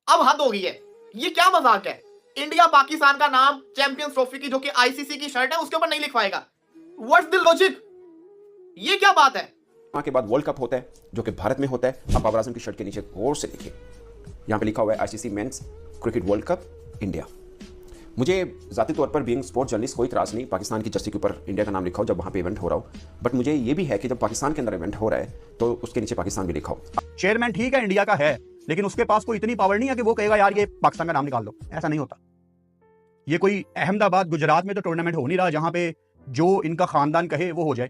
अब हद हो गई है, ये क्या मजाक है। इंडिया पाकिस्तान का नाम चैंपियंस ट्रॉफी की जो कि आईसीसी की शर्ट है उसके ऊपर नहीं लिखवाएगा। व्हाट्स द लॉजिक, ये क्या बात है। के बाद वर्ल्ड कप होता है जो कि भारत में होता है। आप बाबर आजम की शर्ट के नीचे गौर से देखिए, यहाँ पे लिखा हुआ है ICC men's cricket world cup India. मुझे ज़ाती तौर पर बीइंग स्पोर्ट जर्नलिस्ट कोई त्रास नहीं पाकिस्तान की जर्सी के ऊपर इंडिया का नाम लिखा हो जब वहाँ पे इवेंट हो रहा हो, बट मुझे ये भी है कि जब पाकिस्तान के अंदर इवेंट हो रहा है तो उसके नीचे पाकिस्तान भी लिखा हो। चेयरमैन ठीक है इंडिया का है, लेकिन उसके पास कोई इतनी पावर नहीं है कि वो कहेगा यार ये पाकिस्तान का नाम निकाल दो। ऐसा नहीं होता। ये कोई अहमदाबाद गुजरात में तो टूर्नामेंट हो नहीं रहा जहां पे जो इनका खानदान कहे वो हो जाए,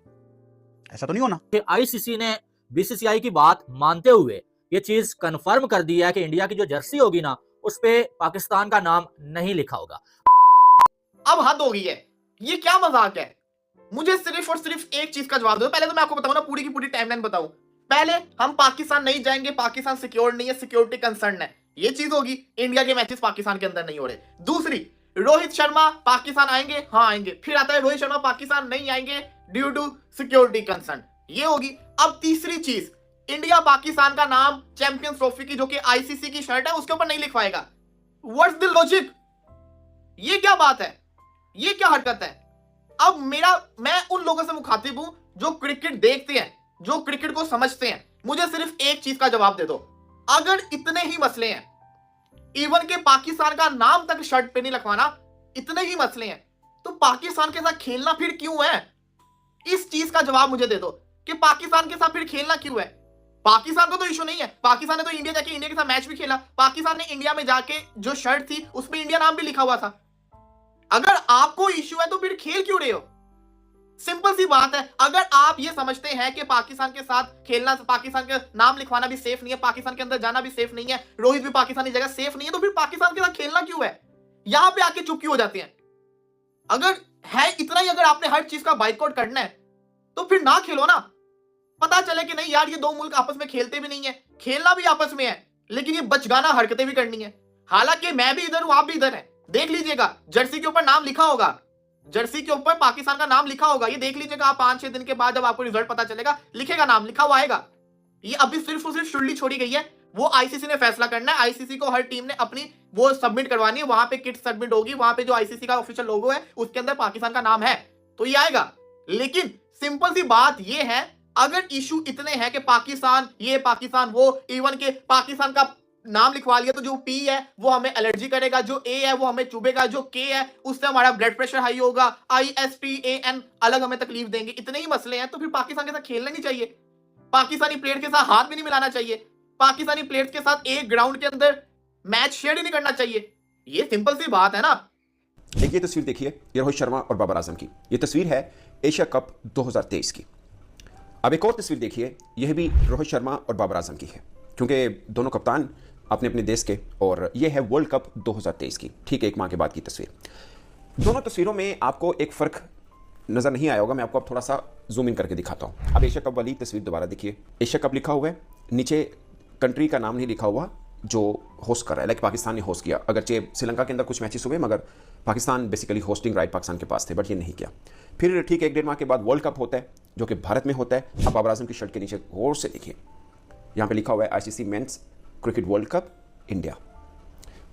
ऐसा तो नहीं होना। आईसीसी ने बीसीसीआई की बात मानते हुए ये चीज कंफर्म कर दी है कि इंडिया की जो जर्सी होगी ना उस पे पाकिस्तान का नाम नहीं लिखा होगा। अब हद हो गई है, ये क्या मजाक है। मुझे सिर्फ और सिर्फ एक चीज का जवाब दो। पहले तो मैं आपको बताऊं ना, पूरी की पूरी टाइमलाइन बताऊं। पहले हम पाकिस्तान नहीं जाएंगे, पाकिस्तान सिक्योर नहीं है, सिक्योरिटी कंसर्न है, ये चीज होगी। इंडिया के मैचेस पाकिस्तान के अंदर नहीं हो रहे। दूसरी, रोहित शर्मा पाकिस्तान आएंगे, हाँ आएंगे। फिर आता है रोहित शर्मा पाकिस्तान नहीं आएंगे ड्यू टू सिक्योरिटी कंसर्न, ये होगी। अब तीसरी चीज, इंडिया पाकिस्तान का नाम चैंपियंस ट्रॉफी की जो कि आईसीसी की शर्ट है उसके ऊपर नहीं लिखवाएगा। व्हाट्स द लॉजिक, ये क्या बात है, ये क्या हरकत है। अब मैं उन लोगों से मुखातिब हूं जो क्रिकेट देखते हैं, जो क्रिकेट को समझते हैं। मुझे सिर्फ एक चीज का जवाब दे दो। अगर इतने ही मसले हैं, इवन के पाकिस्तान का नाम तक शर्ट पे नहीं लिखवाना, इतने ही मसले हैं, तो पाकिस्तान के साथ खेलना फिर क्यों है। इस चीज का जवाब मुझे दे दो कि पाकिस्तान के साथ फिर खेलना क्यों है। पाकिस्तान को तो इशू नहीं है, पाकिस्तान ने तो इंडिया जाके इंडिया के साथ मैच भी खेला। पाकिस्तान ने इंडिया में जाके जो शर्ट थी उसमें इंडिया नाम भी लिखा हुआ था। अगर आपको इश्यू है तो फिर खेल क्यों रहे हो। सिंपल सी बात है। अगर आप ये समझते हैं कि पाकिस्तान के साथ खेलना, पाकिस्तान के नाम लिखवाना भी सेफ नहीं है, पाकिस्तान के अंदर जाना भी सेफ नहीं है, रोहित भी पाकिस्तानी जगह सेफ नहीं है, तो फिर पाकिस्तान के साथ खेलना क्यों है। यहां पे आके चुप क्यों हो जाते हैं। अगर है इतना ही, अगर आपने हर चीज का बाइकआउट करना है तो फिर ना खेलो ना। पता चले कि नहीं यार ये दो मुल्क आपस में खेलते भी नहीं है, खेलना भी आपस में है, लेकिन ये बचगाना हरकतें भी करनी है। हालांकि मैं भी इधर हूं, आप भी इधर हैं। देख लीजिएगा जर्सी के ऊपर नाम लिखा होगा, जर्सी के ऊपर पाकिस्तान का नाम लिखा होगा। ये देख लीजिएगा आप 5-6 दिन के बाद जब आपको रिजल्ट पता चलेगा, लिखेगा नाम, लिखा हुआ आएगा। ये अभी सिर्फ और सिर्फ शुल्ली छोड़ी गई है, वो आईसीसी ने फैसला करना है। आईसीसी को हर टीम ने अपनी वो सबमिट करवानी है, वहां पे किट सबमिट होगी, वहां पे जो आईसीसी का ऑफिशियल लोगो है उसके अंदर पाकिस्तान का नाम है तो ये आएगा। लेकिन सिंपल सी बात ये है, अगर इशू इतने हैं कि पाकिस्तान ये पाकिस्तान वो, इवन के पाकिस्तान का नाम लिखवा लिया तो जो पी है वो हमें एलर्जी करेगा, जो ए है वो हमें चुभेगा, जो के है उससे हमारा ब्लड प्रेशर हाई होगा, ISPAN अलग हमें तकलीफ देंगे, इतने ही मसले हैं, तो फिर पाकिस्तान के साथ खेलना नहीं चाहिए। पाकिस्तानी प्लेयर के साथ हाथ भी नहीं मिलाना चाहिए, पाकिस्तानी प्लेयर्स के साथ एक ग्राउंड के अंदर मैच शेयर ही नहीं करना चाहिए। ये सिंपल सी बात है ना। एक ये तस्वीर देखिए, ये रोहित शर्मा और बाबर आजम की ये तस्वीर है एशिया कप 2023 की। अब एक और तस्वीर देखिए, यह भी रोहित शर्मा और बाबर आजम की है, क्योंकि दोनों कप्तान अपने अपने देश के, और यह है वर्ल्ड कप 2023 की, ठीक है, एक माह के बाद की तस्वीर। दोनों तस्वीरों में आपको एक फ़र्क नज़र नहीं आया होगा, मैं आपको अब थोड़ा सा जूम इन करके दिखाता हूँ। अब एशिया कप वाली तस्वीर दोबारा देखिए, एशिया कप लिखा हुआ है, नीचे कंट्री का नाम नहीं लिखा हुआ जो होस्ट कर रहा है, लाइक पाकिस्तान ने होस्ट किया। अगरचे श्रीलंका के अंदर कुछ मैचेस हुए, मगर Pakistan basically hosting right Pakistan के पास थे, बट ये नहीं किया। फिर ठीक 1-1.5 माह के बाद वर्ल्ड कप होता है जो कि भारत में होता है। अब बाबर आजम की शर्ट के नीचे गौर से देखिए, यहाँ पे लिखा हुआ है ICC men's cricket world cup India.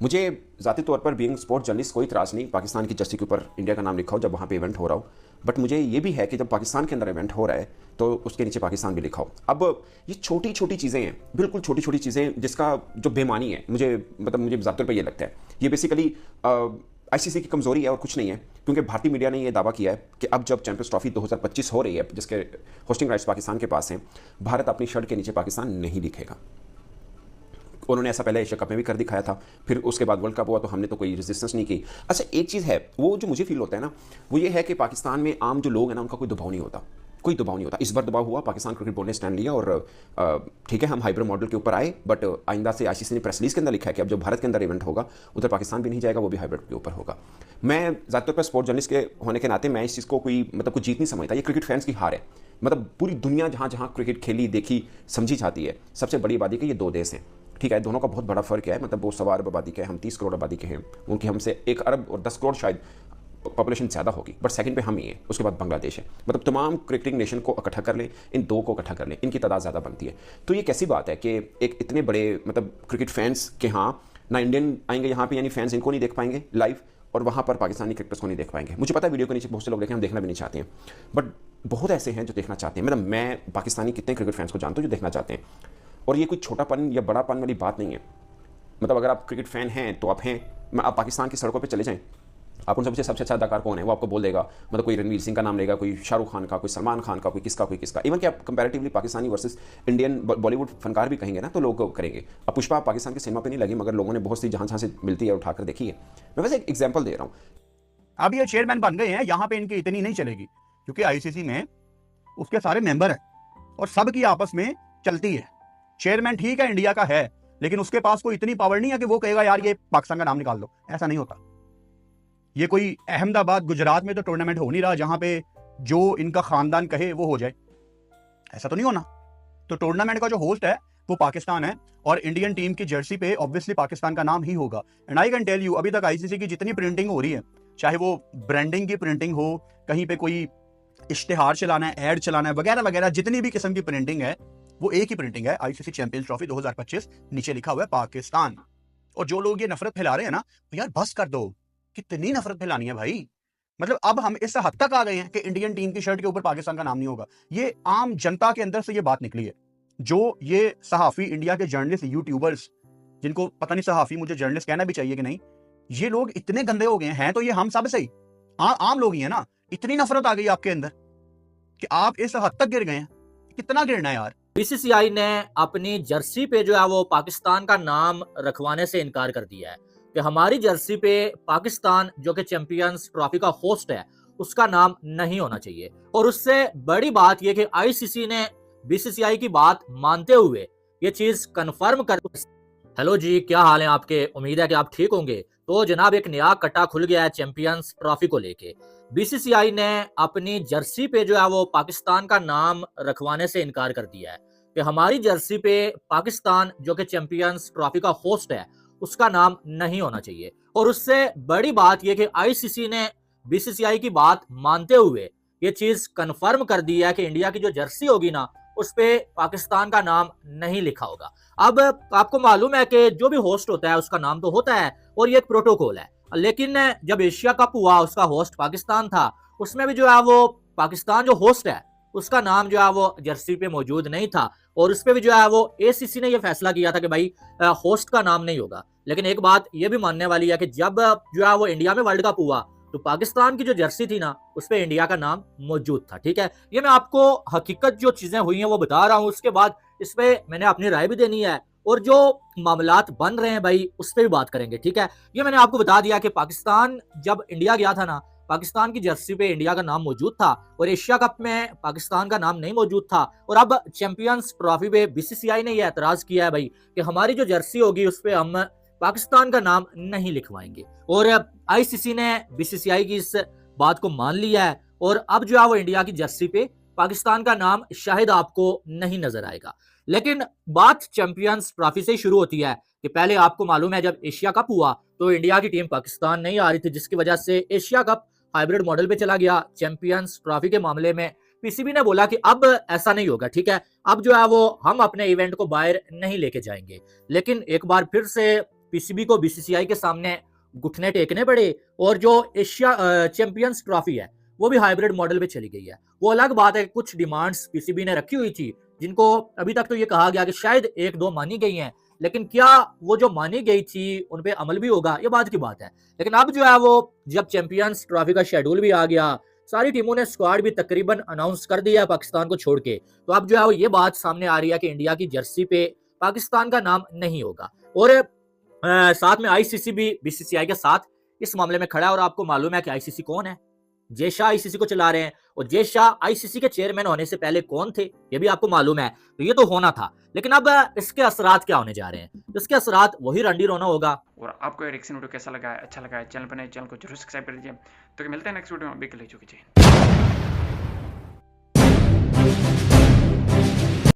मुझे ज़ाती तौर पर बीइंग स्पोर्ट जर्नलिस्ट कोई त्रास नहीं पाकिस्तान की जर्सी के ऊपर इंडिया का नाम लिखा हो जब वहाँ पे इवेंट हो रहा हो, बट मुझे ये भी है कि जब पाकिस्तान के अंदर इवेंट हो रहा है तो उसके नीचे पाकिस्तान भी लिखा हो। अब ये छोटी छोटी चीज़ें हैं, बिल्कुल छोटी छोटी चीज़ें, जिसका जो बेमानी है मुझे ज़ाती तौर पर ये लगता है ये बेसिकली आईसीसी की कमजोरी है और कुछ नहीं है। क्योंकि भारतीय मीडिया ने यह दावा किया है कि अब जब चैंपियंस ट्रॉफी 2025 हो रही है जिसके होस्टिंग राइट्स पाकिस्तान के पास हैं, भारत अपनी शर्ट के नीचे पाकिस्तान नहीं लिखेगा। उन्होंने ऐसा पहले एशिया कप में भी कर दिखाया था, फिर उसके बाद वर्ल्ड कप हुआ तो हमने तो कोई रेजिस्टेंस नहीं की। अच्छा, एक चीज़ है वो जो मुझे फील होता है ना, वो ये है कि पाकिस्तान में आम जो लोग हैं ना उनका कोई दबाव नहीं होता, कोई दबाव नहीं होता। इस बार दबाव हुआ, पाकिस्तान क्रिकेट बोर्ड ने स्टैंड लिया और ठीक है हम हाइब्रिड मॉडल के ऊपर आए, बट आइंदा से आईसीसी ने प्रेस रिलीज के अंदर लिखा है कि अब जब भारत के अंदर इवेंट होगा उधर पाकिस्तान भी नहीं जाएगा, वो भी हाइब्रिड के ऊपर होगा। मैं ज़्यादातर पर स्पोर्ट जर्नलिस्ट के होने के नाते मैं इस चीज़ को कोई कुछ जीत नहीं समझता, ये क्रिकेट फैंस की हार है। पूरी दुनिया जहाँ जहाँ क्रिकेट खेली देखी समझी जाती है, सबसे बड़ी आबादी के ये दो देश हैं, ठीक है। दोनों का बहुत बड़ा फर्क है, वो 100 अरब आबादी के हैं, हम 30 करोड़ आबादी के हैं, उनकी हमसे 1 अरब और 10 करोड़ शायद पॉपुलेशन ज़्यादा होगी, बट सेकंड पे हम ही हैं, उसके बाद बांग्लादेश है। तमाम क्रिकेटिंग नेशन को इकट्ठा कर लें, इन दो को इकट्ठा कर लें, इनकी तादाद ज़्यादा बनती है। तो ये कैसी बात है कि एक इतने बड़े क्रिकेट फैंस के यहाँ ना इंडियन आएंगे यहाँ पे, यानी फैंस इनको नहीं देख पाएंगे लाइव, और वहाँ पर पाकिस्तानी क्रिकेटर्स को नहीं देख पाएंगे। मुझे पता है वीडियो के नीचे बहुत से लोग देखें, हम देखना भी नहीं चाहते हैं, बट बहुत ऐसे हैं जो देखना चाहते हैं। मतलब मैं पाकिस्तानी कितने क्रिकेट फैंस को जानता हूँ जो देखना चाहते हैं, और ये कोई छोटापन या बड़ापन वाली बात नहीं है। मतलब अगर आप क्रिकेट फैन हैं तो आप हैं, आप पाकिस्तान की सड़कों पर चले जाएँ, आप उन सबसे अच्छा अदाकार कौन है वो आपको बोल देगा। मतलब कोई रणवीर सिंह का नाम लेगा, कोई शाहरुख खान का, कोई सलमान खान का, कोई किसका। इवन कि आप comparatively Pakistani versus Indian Bollywood फनकार भी कहेंगे ना तो लोग करेंगे। अब पुष्पा पाकिस्तान के सिनेमा पे नहीं लगी, मगर लोगों ने बहुत सी जहाँ से मिलती है उठाकर देखी है। मैं वैसे एक एग्जाम्पल दे रहा हूँ। अब ये चेयरमैन बन गए हैं, यहाँ पे इनकी इतनी नहीं चलेगी, क्योंकि आईसीसी में उसके सारे मेंबर हैं और सबकी आपस में चलती है। चेयरमैन ठीक है इंडिया का है, लेकिन उसके पास कोई इतनी पावर नहीं है कि वो कहेगा यार ये पाकिस्तान का नाम निकाल दो, ऐसा नहीं होता। ये कोई अहमदाबाद गुजरात में तो टूर्नामेंट हो नहीं रहा जहां पे जो इनका खानदान कहे वो हो जाए, ऐसा तो नहीं होना। तो टूर्नामेंट का जो होस्ट है वो पाकिस्तान है, और इंडियन टीम की जर्सी पे ऑब्वियसली पाकिस्तान का नाम ही होगा। And I can tell you, अभी तक आईसीसी की जितनी प्रिंटिंग हो रही है, चाहे वो ब्रांडिंग की प्रिंटिंग हो, कहीं पे कोई इश्तिहार चलाना है, एड चलाना है, वगैरह वगैरह, जितनी भी किस्म की प्रिंटिंग है वो एक ही प्रिंटिंग है, आईसीसी चैंपियंस ट्रॉफी 2025, नीचे लिखा हुआ है पाकिस्तान। और जो लोग ये नफरत फैला रहे हैं ना, तो यार बस कर दो, कितनी नफरत फैलानी है भाई। मतलब अब हम इस हद तक आ गए हैं कि इंडियन टीम की शर्ट के ऊपर पाकिस्तान का नाम नहीं होगा। ये आम जनता के अंदर से ये बात निकली है। जो ये सहाफी, इंडिया के जर्नलिस्ट, यूट्यूबर्स, जिनको पता नहीं सहाफी मुझे जर्नलिस्ट कहना भी चाहिए कि नहीं, ये लोग इतने गंदे हो गए हैं तो ये हम सब से ही आम लोग ही है ना। इतनी नफरत आ गई आपके अंदर कि आप इस हद तक गिर गए हैं। कितना गिरना है यार। बीसीसीआई ने अपनी जर्सी पे जो है वो पाकिस्तान का नाम रखवाने से इनकार कर दिया है कि हमारी जर्सी पे पाकिस्तान जो कि चैंपियंस ट्रॉफी का होस्ट है उसका नाम नहीं होना चाहिए। और उससे बड़ी बात यह कि आईसीसी ने बीसीसीआई की बात मानते हुए ये चीज कंफर्म कर। हेलो जी, क्या हाल है आपके? उम्मीद है कि आप ठीक होंगे। तो जनाब एक नया कट्टा खुल गया है चैंपियंस ट्रॉफी को लेके। बीसीसीआई ने अपनी जर्सी पे जो है वो पाकिस्तान का नाम रखवाने से इनकार कर दिया है कि हमारी जर्सी पे पाकिस्तान जो कि चैंपियंस ट्रॉफी का होस्ट है उसका नाम नहीं होना चाहिए। और उससे बड़ी बात यह कि आईसीसी ने बीसीसीआई की बात मानते हुए ये चीज कंफर्म कर दी है कि इंडिया की जो जर्सी होगी ना उस पे पाकिस्तान का नाम नहीं लिखा होगा। अब आपको मालूम है कि जो भी होस्ट होता है उसका नाम तो होता है और ये एक प्रोटोकॉल है, लेकिन जब एशिया कप हुआ उसका होस्ट पाकिस्तान था, उसमें भी जो है वो पाकिस्तान जो होस्ट है उसका नाम जो है वो जर्सी पे मौजूद नहीं था, और उस पे भी जो है वो एसीसी ने ये फैसला किया था कि भाई होस्ट का नाम नहीं होगा। लेकिन एक बात ये भी मानने वाली है कि जब जो है वो इंडिया में वर्ल्ड कप हुआ तो पाकिस्तान की जो जर्सी थी ना उस पे इंडिया का नाम मौजूद था। ठीक है, ये मैं आपको हकीकत जो चीजें हुई हैं वो बता रहा हूँ। उसके बाद इस पे मैंने अपनी राय भी देनी है और जो मामलात बन रहे हैं भाई उस पर भी बात करेंगे। ठीक है, ये मैंने आपको बता दिया कि पाकिस्तान जब इंडिया गया था ना, पाकिस्तान की जर्सी पे इंडिया का नाम मौजूद था और एशिया कप में पाकिस्तान का नाम नहीं मौजूद था। और अब चैंपियंस ट्रॉफी पे बीसीसीआई ने यह एतराज किया है भाई कि हमारी जो जर्सी होगी उस पर हम पाकिस्तान का नाम नहीं लिखवाएंगे। और आईसीसी ने बीसीसीआई की इस बात को मान लिया है और अब जो है वो इंडिया की जर्सी पे पाकिस्तान का नाम शायद आपको नहीं नजर आएगा। लेकिन बात चैंपियंस ट्रॉफी से ही शुरू होती है कि पहले आपको मालूम है जब एशिया कप हुआ तो इंडिया की टीम पाकिस्तान नहीं आ रही थी, जिसकी वजह से एशिया कप हाइब्रिड मॉडल पे चला गया। चैंपियंस ट्रॉफी के मामले में पीसीबी ने बोला कि अब ऐसा नहीं होगा। ठीक है, अब जो है वो हम अपने इवेंट को बाहर नहीं लेके जाएंगे। लेकिन एक बार फिर से पीसीबी को बीसीसीआई के सामने घुटने टेकने पड़े और जो एशिया चैंपियंस ट्रॉफी है वो भी हाइब्रिड मॉडल पे चली गई है। वो अलग बात है, कुछ डिमांड्स पीसीबी ने रखी हुई थी जिनको अभी तक तो ये कहा गया कि शायद एक दो मानी गई हैं, लेकिन क्या वो जो मानी गई थी उन पे अमल भी होगा, ये बात की बात है। लेकिन अब जो है वो जब चैंपियंस ट्रॉफी का शेड्यूल भी आ गया, सारी टीमों ने स्क्वाड भी तकरीबन अनाउंस कर दिया पाकिस्तान को छोड़ के, तो अब जो है वो ये बात सामने आ रही है कि इंडिया की जर्सी पे पाकिस्तान का नाम नहीं होगा। और साथ में आईसीसी भी बीसीसीआई के साथ इस मामले में खड़ा है। और आपको मालूम है कि आईसीसी कौन है? जय शाह आईसीसी को चला रहे हैं, और जय शाह आईसीसी के चेयरमैन होने से पहले कौन थे ये भी आपको मालूम है। तो ये तो होना था, लेकिन अब इसके असरात क्या होने जा रहे हैं? इसके असरात वही रंडी रोना होगा। और आपको रिएक्शन वीडियो कैसा लगा है, अच्छा लगा है, चैनल पर नए चैनल को जरूर सब्सक्राइब कर दीजिए। तो मिलते हैं नेक्स्ट वीडियो में। अभी के लिए चुकी।